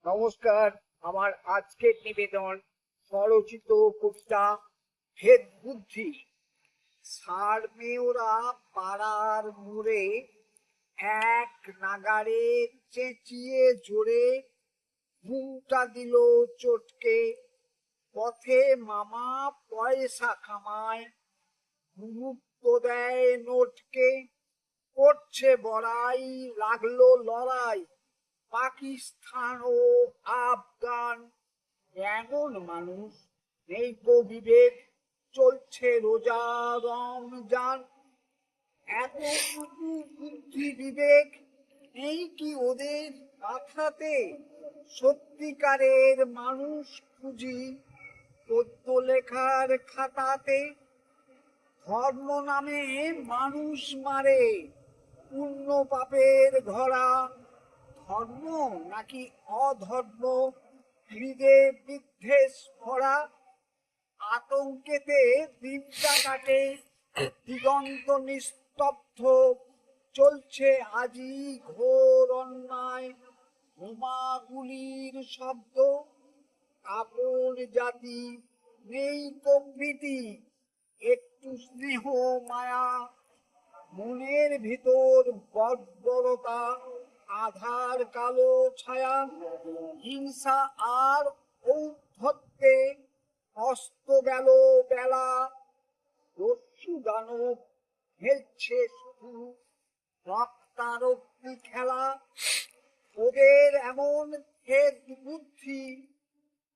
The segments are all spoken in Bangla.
নমস্কার। আমার আজকের নিবেদন স্বরচিত কবিতা ভেদ বুদ্ধি। ষাঁড় মেয়েরা পাড়ার মোড়ে এক নাগাড়ে চেঁচিয়ে জোরে ঘুমটা দিল চটকে। পথে মামা পয়সা কামায়, গুরুত্ব দেয় নোটকে। করছে বড়াই, লাগলো লড়াই পাকিস্তান ও আফগান। এমন মানুষ নেই তো বিবেক, চলছে রোজা রমজান। এতটুকু বুদ্ধি বিবেক নেই কি ওদের মাথাতে? সত্যিকারের মানুষ খুঁজি পদ্য লেখার খাতাতে। ধর্ম নামে মানুষ মারে, পুণ্য পাপের ঘোড়া। ধর্ম নাকি অধর্ম, হৃদে বিদ্বেষ ভরা। আতঙ্কেতে দিনটা কাটে, দিগন্ত নিস্তব্ধ। চলছে আজি ঘোর অন্যায়, বোমাগুলির শব্দ। কাপড় জাতি নেই প্রভৃতি, একটু স্নেহ মায়া। মনের ভিতর বর্বরতা, আধার কালো ছায়া। হিংসা আর ঔদ্ধত্যে অস্ত গেল বেলা। দস্যু দানব খেলছে শুধু রক্তারক্তি খেলা। ওদের এমন ভেদ বুদ্ধি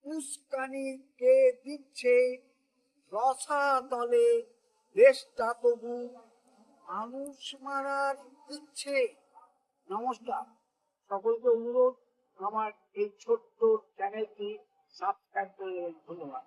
উস্কানি কে দিচ্ছে? রসাতলে দেশটা তবু মানুষ মারার ইচ্ছে। নমস্কার, সকলকে অনুরোধ আমার এই ছোট্ট চ্যানেলটি সাবস্ক্রাইব করে ধন্যবাদ।